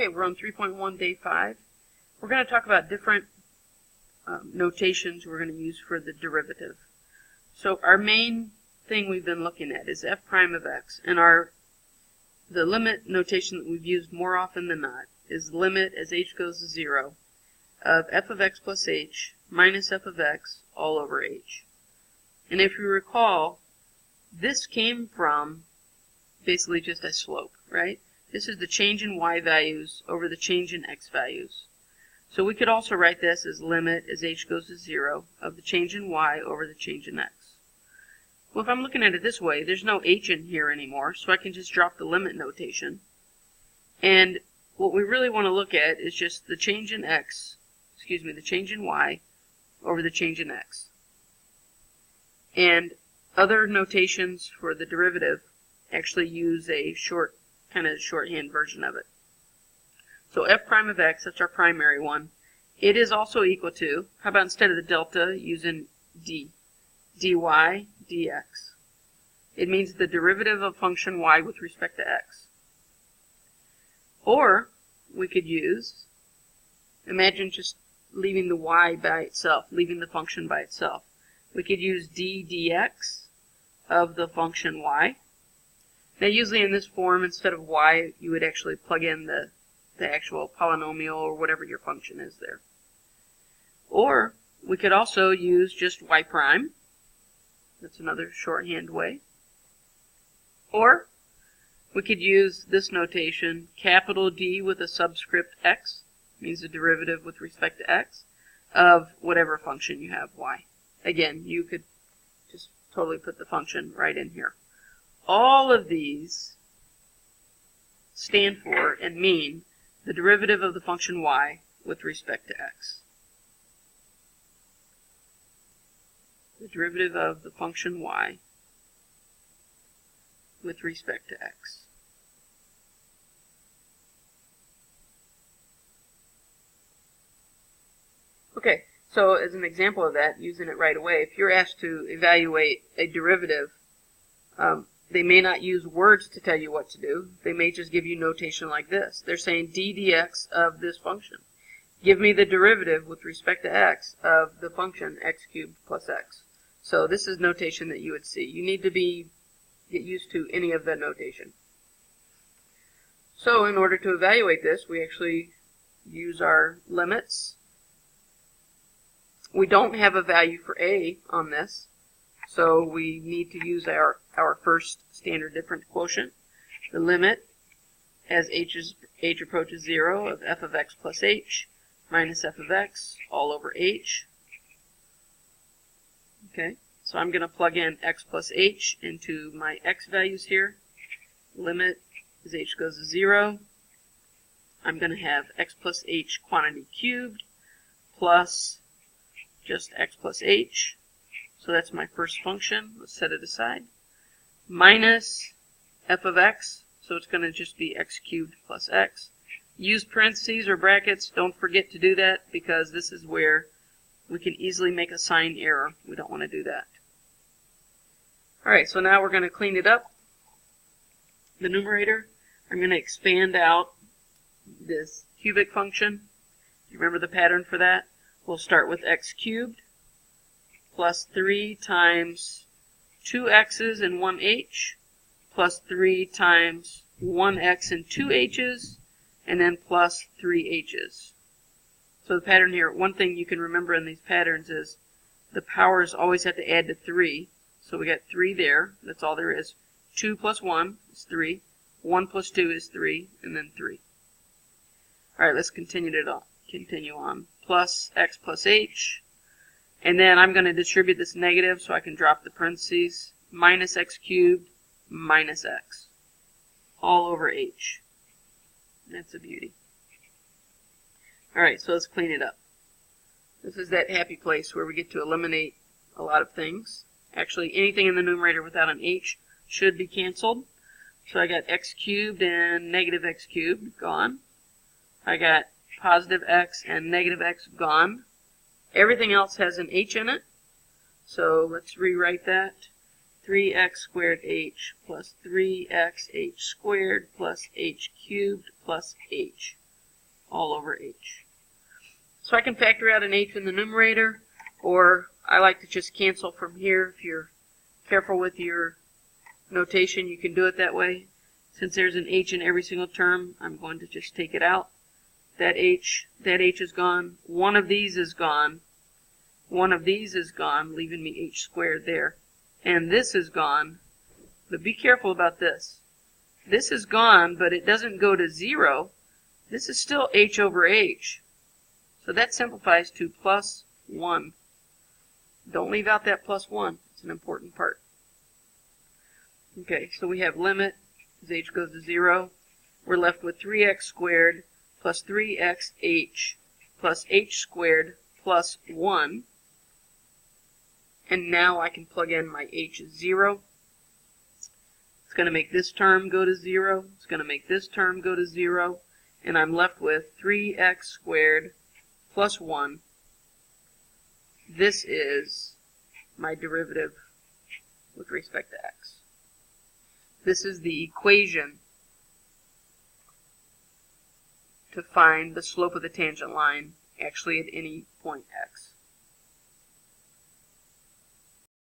Okay, we're on 3.1, day 5. We're going to talk about different notations we're going to use for the derivative. So our main thing we've been looking at is f prime of x, and the limit notation that we've used more often than not is limit as h goes to 0 of f of x plus h minus f of x all over h. And if you recall, this came from basically just a slope, right? This is the change in y values over the change in x values. So we could also write this as limit as h goes to 0 of the change in y over the change in x. Well, if I'm looking at it this way, there's no h in here anymore, so I can just drop the limit notation. And what we really want to look at is just the change in the change in y over the change in x. And other notations for the derivative actually use a kind of shorthand version of it. So f prime of x, that's our primary one, it is also equal to, how about instead of the delta, using dy dx. It means the derivative of function y with respect to x. Or we could use, imagine just leaving the y by itself, leaving the function by itself. We could use d dx of the function y. Now usually in this form, instead of y, you would actually plug in the actual polynomial or whatever your function is there. Or we could also use just y prime. That's another shorthand way. Or we could use this notation, capital D with a subscript x, means the derivative with respect to x, of whatever function you have, y. Again, you could just totally put the function right in here. All of these stand for and mean the derivative of the function y with respect to x. The derivative of the function y with respect to x. Okay, so as an example of that, using it right away, if you're asked to evaluate a derivative, they may not use words to tell you what to do. They may just give you notation like this. They're saying d dx of this function. Give me the derivative with respect to x of the function x cubed plus x. So this is notation that you would see. You need to get used to any of the notation. So in order to evaluate this, we actually use our limits. We don't have a value for a on this, so we need to use our first standard difference quotient. The limit as h approaches 0 of f of x plus h minus f of x all over h. Okay, so I'm going to plug in x plus h into my x values here. Limit as h goes to 0. I'm going to have x plus h quantity cubed plus just x plus h. So that's my first function. Let's set it aside. Minus f of x. So it's going to just be x cubed plus x. Use parentheses or brackets. Don't forget to do that because this is where we can easily make a sign error. We don't want to do that. Alright, so now we're going to clean it up. The numerator, I'm going to expand out this cubic function. You remember the pattern for that? We'll start with x cubed plus 3 times 2 x's and 1 h plus 3 times 1 x and 2 h's and then plus 3 h's. So the pattern here, one thing you can remember in these patterns is the powers always have to add to 3. So we got 3 there. That's all there is. 2 plus 1 is 3. 1 plus 2 is 3, and then 3. Alright, let's continue on. Plus x plus h. And then I'm going to distribute this negative so I can drop the parentheses. Minus x cubed minus x. All over h. That's a beauty. Alright, so let's clean it up. This is that happy place where we get to eliminate a lot of things. Actually, anything in the numerator without an h should be canceled. So I got x cubed and negative x cubed, gone. I got positive x and negative x, gone. Everything else has an h in it. So let's rewrite that. 3x squared h plus 3x h squared plus h cubed plus h. all over h. So I can factor out an h in the numerator, or I like to just cancel from here. If you're careful with your notation, you can do it that way. Since there's an h in every single term, I'm going to just take it out. That h is gone. One of these is gone. One of these is gone, leaving me h squared there. And this is gone. But be careful about this. This is gone, but it doesn't go to 0. This is still h over h. So that simplifies to plus 1. Don't leave out that plus 1. It's an important part. Okay, so we have limit as h goes to 0. We're left with 3x squared plus 3xh plus h squared plus 1. And now I can plug in my h is 0. It's going to make this term go to 0. It's going to make this term go to 0. And I'm left with 3x squared plus 1. This is my derivative with respect to x. This is the equation to find the slope of the tangent line actually at any point x.